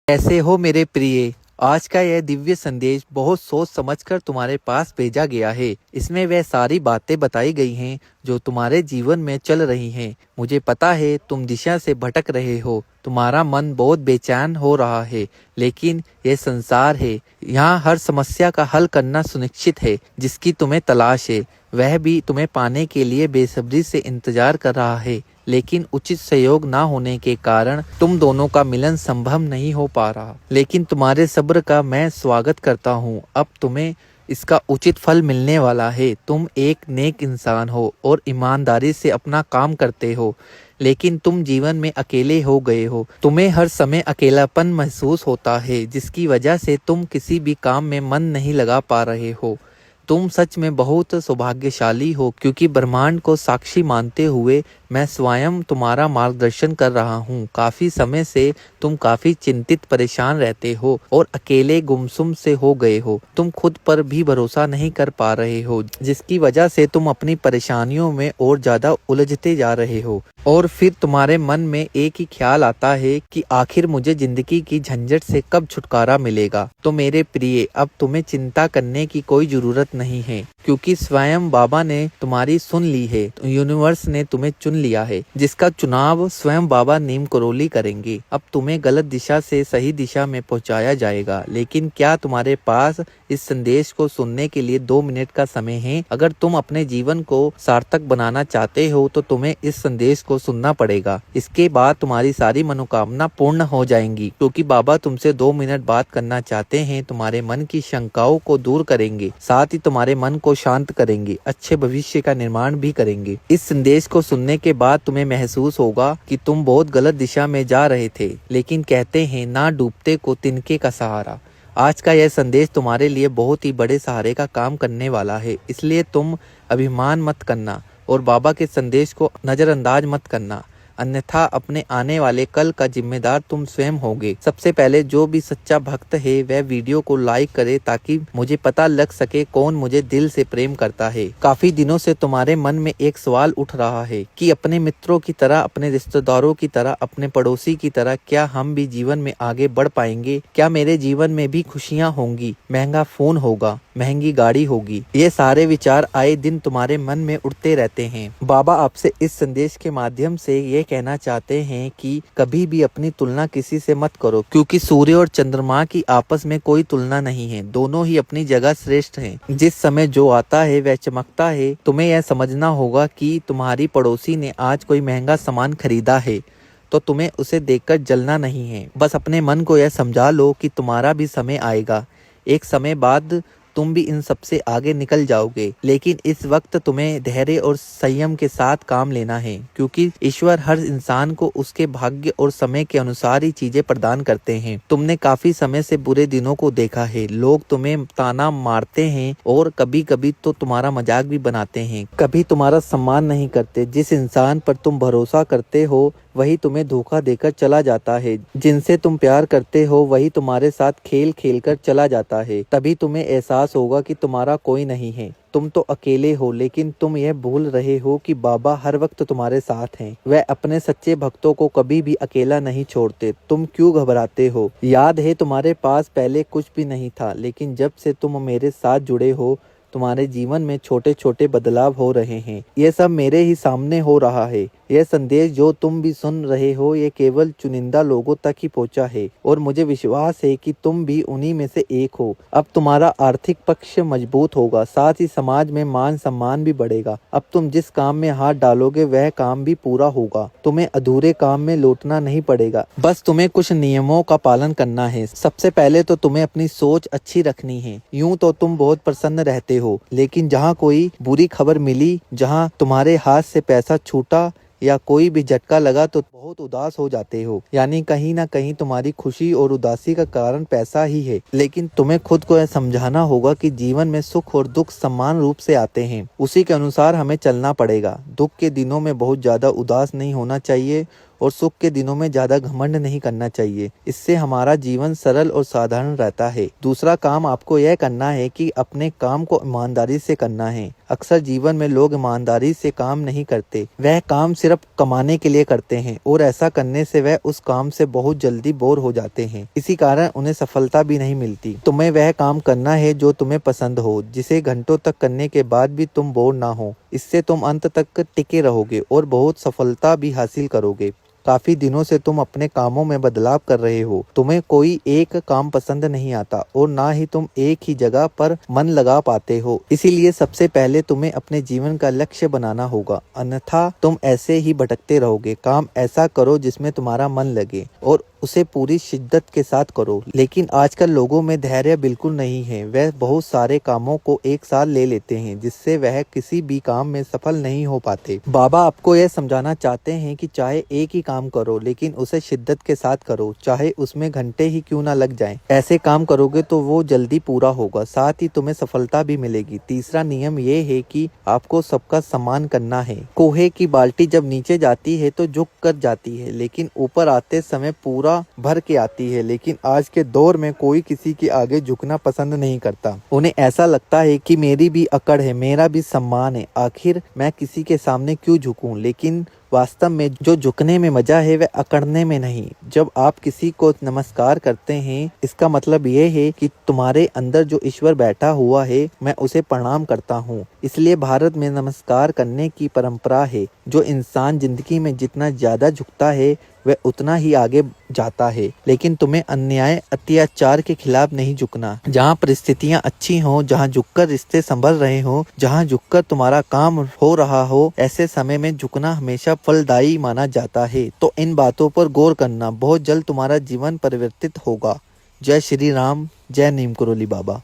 कैसे हो मेरे प्रिय। आज का यह दिव्य संदेश बहुत सोच समझकर तुम्हारे पास भेजा गया है। इसमें वह सारी बातें बताई गई हैं जो तुम्हारे जीवन में चल रही हैं। मुझे पता है तुम दिशा से भटक रहे हो, तुम्हारा मन बहुत बेचैन हो रहा है, लेकिन यह संसार है, यहाँ हर समस्या का हल करना सुनिश्चित है। जिसकी तुम्हें तलाश है वह भी तुम्हें पाने के लिए बेसब्री से इंतजार कर रहा है, लेकिन उचित सहयोग ना होने के कारण तुम दोनों का मिलन संभव नहीं हो पा रहा। लेकिन तुम्हारे सब्र का मैं स्वागत करता हूँ। अब तुम्हें इसका उचित फल मिलने वाला है। तुम एक नेक इंसान हो और ईमानदारी से अपना काम करते हो, लेकिन तुम जीवन में अकेले हो गए हो। तुम्हें हर समय अकेलापन महसूस होता है, जिसकी वजह से तुम किसी भी काम में मन नहीं लगा पा रहे हो। तुम सच में बहुत सौभाग्यशाली हो, क्योंकि ब्रह्मांड को साक्षी मानते हुए मैं स्वयं तुम्हारा मार्गदर्शन कर रहा हूँ। काफी समय से तुम काफी चिंतित परेशान रहते हो और अकेले गुमसुम से हो गए हो। तुम खुद पर भी भरोसा नहीं कर पा रहे हो, जिसकी वजह से तुम अपनी परेशानियों में और ज्यादा उलझते जा रहे हो। और फिर तुम्हारे मन में एक ही ख्याल आता है कि आखिर मुझे जिंदगी की झंझट से कब छुटकारा मिलेगा। तो मेरे प्रिय, अब तुम्हें चिंता करने की कोई जरूरत नहीं है, क्योंकि स्वयं बाबा ने तुम्हारी सुन ली है। यूनिवर्स ने तुम्हें चुन लिया है, जिसका चुनाव स्वयं बाबा नीम करोली करेंगे। अब तुम्हें गलत दिशा से सही दिशा में पहुंचाया जाएगा। लेकिन क्या तुम्हारे पास इस संदेश को सुनने के लिए 2 मिनट का समय है? अगर तुम अपने जीवन को सार्थक बनाना चाहते हो तो तुम्हें इस संदेश को सुनना पड़ेगा। इसके बाद तुम्हारी सारी मनोकामना पूर्ण हो जाएंगी, क्योंकि बाबा तुमसे 2 मिनट बात करना चाहते हैं। तुम्हारे मन की शंकाओं को दूर करेंगे, साथ ही तुम्हारे मन को शांत करेंगे, अच्छे भविष्य का निर्माण भी करेंगे। इस संदेश को सुनने के बाद तुम्हें महसूस होगा कि तुम बहुत गलत दिशा में जा रहे थे, लेकिन कहते हैं ना डूबते को तिनके का सहारा। आज का यह संदेश तुम्हारे लिए बहुत ही बड़े सहारे का काम करने वाला है, इसलिए तुम अभिमान मत करना और बाबा के संदेश को नजरअंदाज मत करना, अन्यथा अपने आने वाले कल का जिम्मेदार तुम स्वयं होगे। सबसे पहले जो भी सच्चा भक्त है वह वीडियो को लाइक करे, ताकि मुझे पता लग सके कौन मुझे दिल से प्रेम करता है। काफी दिनों से तुम्हारे मन में एक सवाल उठ रहा है कि अपने मित्रों की तरह, अपने रिश्तेदारों की तरह, अपने पड़ोसी की तरह क्या हम भी जीवन में आगे बढ़ पाएंगे? क्या मेरे जीवन में भी खुशियाँ होंगी, महंगा फोन होगा, महंगी गाड़ी होगी? ये सारे विचार आए दिन तुम्हारे मन में उठते रहते हैं। बाबा आपसे इस संदेश के माध्यम से ये कहना चाहते हैं कि कभी भी अपनी तुलना किसी से मत करो, क्योंकि सूर्य और चंद्रमा की आपस में कोई तुलना नहीं है। दोनों ही अपनी जगह श्रेष्ठ हैं। जिस समय जो आता है वह चमकता है। तुम्हें यह समझना होगा कि तुम्हारी पड़ोसी ने आज कोई महंगा सामान खरीदा है तो तुम्हें उसे देखकर जलना नहीं है। बस अपने मन को यह समझा लो कि तुम्हारा भी समय आएगा। एक समय बाद तुम भी इन सबसे आगे निकल जाओगे, लेकिन इस वक्त तुम्हें धैर्य और संयम के साथ काम लेना है, क्योंकि ईश्वर हर इंसान को उसके भाग्य और समय के अनुसार ही चीजें प्रदान करते हैं। तुमने काफी समय से बुरे दिनों को देखा है। लोग तुम्हें ताना मारते हैं और कभी कभी तो तुम्हारा मजाक भी बनाते हैं, कभी तुम्हारा सम्मान नहीं करते। जिस इंसान पर तुम भरोसा करते हो वही तुम्हें धोखा देकर चला जाता है। जिनसे तुम प्यार करते हो वही तुम्हारे साथ खेल खेल कर चला जाता है। तभी तुम्हें एहसास होगा कि तुम्हारा कोई नहीं है, तुम तो अकेले हो। लेकिन तुम यह भूल रहे हो कि बाबा हर वक्त तुम्हारे साथ हैं। वह अपने सच्चे भक्तों को कभी भी अकेला नहीं छोड़ते। तुम क्यों घबराते हो? याद है तुम्हारे पास पहले कुछ भी नहीं था, लेकिन जब से तुम मेरे साथ जुड़े हो तुम्हारे जीवन में छोटे छोटे बदलाव हो रहे हैं। ये सब मेरे ही सामने हो रहा है। यह संदेश जो तुम भी सुन रहे हो ये केवल चुनिंदा लोगों तक ही पहुंचा है, और मुझे विश्वास है कि तुम भी उन्हीं में से एक हो। अब तुम्हारा आर्थिक पक्ष मजबूत होगा, साथ ही समाज में मान सम्मान भी बढ़ेगा। अब तुम जिस काम में हाथ डालोगे वह काम भी पूरा होगा। तुम्हें अधूरे काम में लौटना नहीं पड़ेगा। बस तुम्हें कुछ नियमों का पालन करना है। सबसे पहले तो तुम्हें अपनी सोच अच्छी रखनी है। यूं तो तुम बहुत प्रसन्न रहते हो, लेकिन जहाँ कोई बुरी खबर मिली, जहाँ तुम्हारे हाथ से पैसा छूटा या कोई भी झटका लगा तो बहुत उदास हो जाते हो। यानी कहीं ना कहीं तुम्हारी खुशी और उदासी का कारण पैसा ही है। लेकिन तुम्हें खुद को यह समझाना होगा कि जीवन में सुख और दुख समान रूप से आते हैं, उसी के अनुसार हमें चलना पड़ेगा। दुख के दिनों में बहुत ज्यादा उदास नहीं होना चाहिए और सुख के दिनों में ज्यादा घमंड नहीं करना चाहिए। इससे हमारा जीवन सरल और साधारण रहता है। दूसरा काम आपको यह करना है कि अपने काम को ईमानदारी से करना है। अक्सर जीवन में लोग ईमानदारी से काम नहीं करते, वह काम सिर्फ कमाने के लिए करते हैं और ऐसा करने से वह उस काम से बहुत जल्दी बोर हो जाते हैं। इसी कारण उन्हें सफलता भी नहीं मिलती। तुम्हें वह काम करना है जो तुम्हें पसंद हो, जिसे घंटों तक करने के बाद भी तुम बोर ना हो। इससे तुम अंत तक टिके रहोगे और बहुत सफलता भी हासिल करोगे। काफी दिनों से तुम अपने कामों में बदलाव कर रहे हो। तुम्हें कोई एक काम पसंद नहीं आता और ना ही तुम एक ही जगह पर मन लगा पाते हो। इसीलिए सबसे पहले तुम्हें अपने जीवन का लक्ष्य बनाना होगा, अन्यथा तुम ऐसे ही भटकते रहोगे। काम ऐसा करो जिसमें तुम्हारा मन लगे और उसे पूरी शिद्दत के साथ करो। लेकिन आजकल लोगों में धैर्य बिल्कुल नहीं है। वह बहुत सारे कामों को एक साथ ले लेते हैं, जिससे वह किसी भी काम में सफल नहीं हो पाते। बाबा आपको यह समझाना चाहते हैं कि चाहे एक ही काम करो, लेकिन उसे शिद्दत के साथ करो, चाहे उसमें घंटे ही क्यों ना लग जाएं। ऐसे काम करोगे तो वो जल्दी पूरा होगा, साथ ही तुम्हें सफलता भी मिलेगी। तीसरा नियम ये है कि आपको सबका सम्मान करना है। कोहे की बाल्टी जब नीचे जाती है तो झुक कर जाती है, लेकिन ऊपर आते समय पूरा भर के आती है। लेकिन आज के दौर में कोई किसी के आगे झुकना पसंद नहीं करता। उन्हें ऐसा लगता है कि मेरी भी अकड़ है, मेरा भी सम्मान है, आखिर मैं किसी के सामने क्यों झुकूं। लेकिन वास्तव में जो झुकने में मजा है वह अकड़ने में नहीं। जब आप किसी को नमस्कार करते हैं, इसका मतलब ये है कि तुम्हारे अंदर जो ईश्वर बैठा हुआ है, मैं उसे प्रणाम करता हूँ। इसलिए भारत में नमस्कार करने की परंपरा है। जो इंसान जिंदगी में जितना ज्यादा झुकता है वह उतना ही आगे जाता है। लेकिन तुम्हें अन्याय अत्याचार के खिलाफ नहीं झुकना। जहाँ परिस्थितियाँ अच्छी हों, जहाँ झुककर रिश्ते संभल रहे हो, जहाँ झुककर तुम्हारा काम हो रहा हो, ऐसे समय में झुकना हमेशा फलदायी माना जाता है। तो इन बातों पर गौर करना, बहुत जल्द तुम्हारा जीवन परिवर्तित होगा। जय श्री राम, जय नीम करोली बाबा।